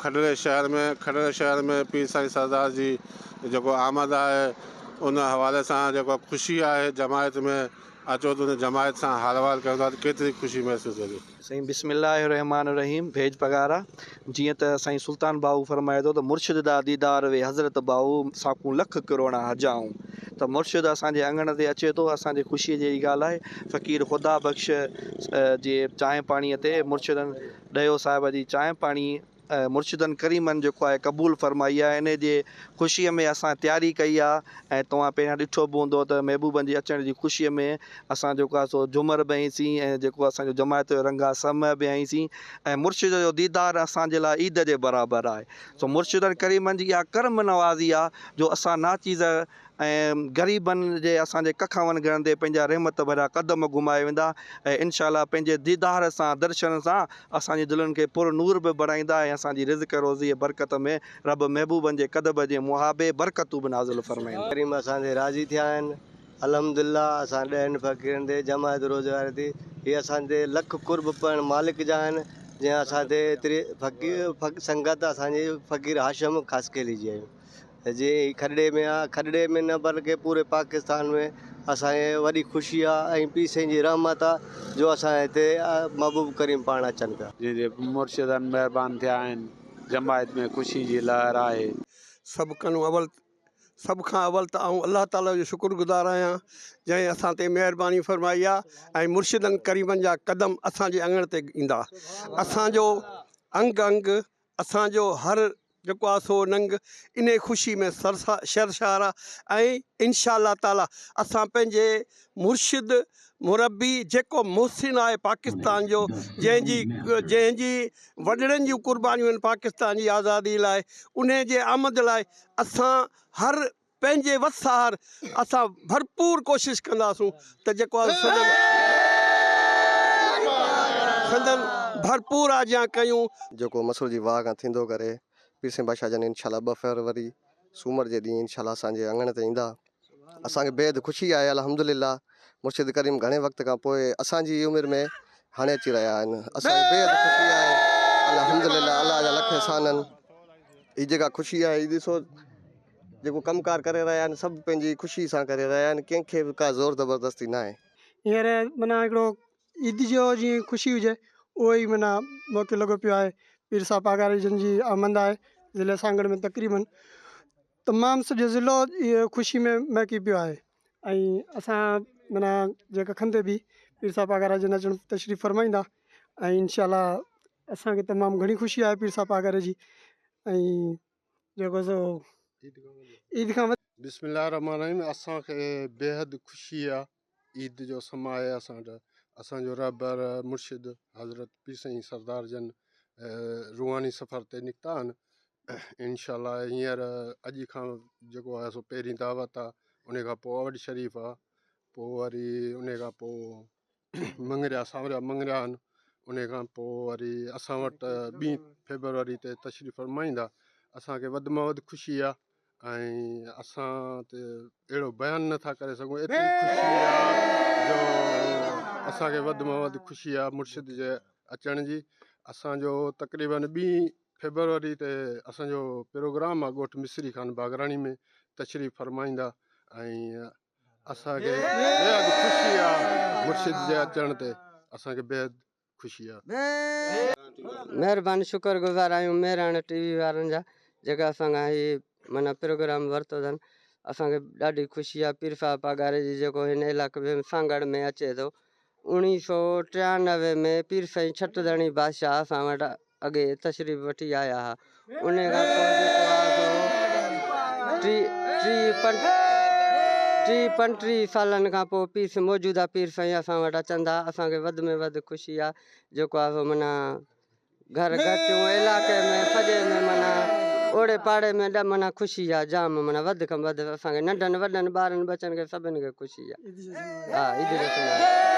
खडरे शहर में पीर साईं सरदार जी जेको आमद आहे उन हवाले सां जेको ख़ुशी आहे जमायत में अचो त उन जमायत सां हाल अहिवाल कयूं था त केतिरी ख़ुशी महसूसु थिए थी। साईं बिस्मिल्लाहिर्रहमानिर्रहीम भेज पगारा जीअं त साईं सुल्तान बाहू फरमाए थो त मुर्शिद दा दीदार वे हज़रत बाहू साकूं लख करोड़ा हजाऊं त मुर्शिद असांजे अंगण ते अचे थो असांजी ख़ुशीअ जी ॻाल्हि आहे। फ़क़ीर ख़ुदा बख़्श जे चांहि पाणीअ ते मुर्शिदनि ॾयो साहिब जी चांहि पाणी मुर्शिदनि करीमनि जेको आहे क़बूल फरमाई आहे। इन जे ख़ुशीअ में असां तयारी कई आहे ऐं तव्हां पहिरियां ॾिठो बि हूंदो त महबूबनि जी अचण जी ख़ुशीअ में असां जेको आहे सो झूमर बि हईसीं ऐं जेको असांजो जमायत जो रंग आहे समय बि हईसीं ऐं मुर्शिद जो दीदार असांजे लाइ ईद जे बराबरि आहे। सो मुर्शिदनि करीमनि जी इहा कर्म नवाज़ी आहे जो असां नाचीज़ ऐं ग़रीबनि जे असांजे कखा वनगण ते पंहिंजा रहमत भरिया क़दम घुमाए वेंदा ऐं इनशा पंहिंजे दीदार सां दर्शन सां असांजी दिलनि खे पुर नूर बि बणाईंदा ऐं असांजी रिज़्क़ रोज़ी बरकत में रब महबूबनि जे क़दम जे मुहाबे बरकतूं बि नाज़िल फरमाईंदा। करीम असांजे राज़ी थिया आहिनि अल्हम्दुलिल्लाह। असां 10 फ़क़ीरनि ते जमायत रोज़गार थी इहे असांजे लख कुर्ब पण मालिक जा आहिनि जंहिं असांते एतिरी संगत असांजी फ़क़ीर हाशिम ख़ासकेली जी आहियूं जे खॾे में आहे खॾे में न बल्कि पूरे पाकिस्तान में असांखे वॾी ख़ुशी आहे ऐं पीर साईं जी रहमत आहे जो असां हिते महबूब करीम पाण अचनि पिया। जी मुर्शिदनि महिरबानी थिया आहिनि जमायत में ख़ुशी जी लहर आहे। सभ खां अवल त आऊं अलाह ताला जो शुक्रगुज़ार आहियां जंहिं असां ते महिरबानी फरमाई आहे ऐं मुर्शिदनि करीमनि जा क़दम असांजे अंगण ते ईंदा। असांजो अंग अंग असांजो हर जेको आहे सो नंग इन ख़ुशी में शरशार आहे ऐं इंशा अल्लाह ताला असां पंहिंजे मुर्शिद मुरबी जेको मुहसिन आहे पाकिस्तान जो जंहिंजी वॾड़नि जूं क़ुर्बानियूं आहिनि पाकिस्तान जी आज़ादी लाइ उन जे आमद लाइ असां हर पंहिंजे वसार असां भरपूर कोशिशि कंदासूं त जेको आहे संदन भरपूर आजियां कयूं जेको मसूर जी वाह खां थींदो करे पीर साईं बादशाह जन इंशाल्लाह 2 फरवरी सूमर जे ॾींहुं इंशाल्लाह असांजे अंगण ते ईंदा। असांखे बेहद ख़ुशी आहे अल्हम्दुलिल्लाह। मुर्शिद करीम घणे वक़्त खां पोइ असांजी उमिरि में हाणे अची रहिया आहिनि। असांखे बेहद ख़ुशी आहे अल्हम्दुलिल्लाह अलाह जा लख एहसान आहिनि। हीअ जेका ख़ुशी आहे हीअ ॾिसो जेको कमकार करे रहिया आहिनि सभु पंहिंजी ख़ुशी सां करे रहिया आहिनि कंहिंखे बि का ज़ोर ज़बरदस्ती न आहे। हींअर माना हिकिड़ो ईद जो जीअं ख़ुशी हुजे उहो ई माना मौक़ो लॻो पियो आहे। पीर साहिब पागार जन जी आमद आहे ज़िले सांगड़ में तक़रीबन तमामु सॼो ज़िलो इहो ख़ुशी में महकी पियो आहे ऐं असां माना जेका खंदे बि पीर साहिब पागार जन अचण तशरीफ़ फरमाईंदा ऐं इंशा अल्लाह असांखे तमामु घणी ख़ुशी आहे पीर साहिब पागार जी ऐं जेको सो ईद खां बिस्मिल्लाहिर्रहमानिर्रहीम। असांखे बेहद ख़ुशी आहे ईद जो समय आहे असांजो रहबर मुर्शिद हज़रत पीर साईं सरदार जन रूहानी सफ़र ते निकिता आहिनि इंशा अल्लाह। हींअर अॼु खां जेको आहे सो पहिरीं दावत आहे उन खां पोइ अवध शरीफ़ आहे पोइ वरी उन खां पोइ मंगरिया सांवरिया मंगरिया आहिनि उन खां पोइ वरी असां वटि 2 फेबरवरी ते तशरीफ़ फरमाईंदा। असांखे वधि में वधि ख़ुशी आहे ऐं असां त अहिड़ो बयानु नथा करे सघूं एतिरी ख़ुशी आहे जो असांखे वधि में वधि ख़ुशी आहे मुर्शिद जे अचण जी। असांजो तक़रीबन 2 फेबरवरी ते असांजो प्रोग्राम आहे ॻोठ मिस्री खान बागराणी में तशरीफ़ फरमाईंदा ऐं असांखे बेहद ख़ुशी आहे मुर्शिद जे अचण ते असांखे बेहद ख़ुशी आहे। महिरबानी शुक्रगुज़ार आहियूं मेहरान टीवी वारनि जा जेका असांखां हीअ माना प्रोग्राम वरितो अथनि। असांखे ॾाढी ख़ुशी आहे पीर साहिब पागारे जी जेको हिन इलाइक़े में सांगड़ में अचे थो। 1993 में पीर साईं छटदणी बादशाह असां वटि अॻे तशरीफ़ वठी आया हुआ। उन खां पोइ जेको आहे 35 सालनि खां पोइ पीर मौजूदा पीर साईं असां वटि अचनि था। असांखे वधि में वधि ख़ुशी आहे जेको आहे माना घर गचूं इलाइक़े में सॼे में माना ओड़े पाड़े में माना ख़ुशी आहे जाम माना वधि खां वधि असांखे नंढनि वॾनि ॿारनि बचनि खे सभिनि खे ख़ुशी आहे। हा ईद जो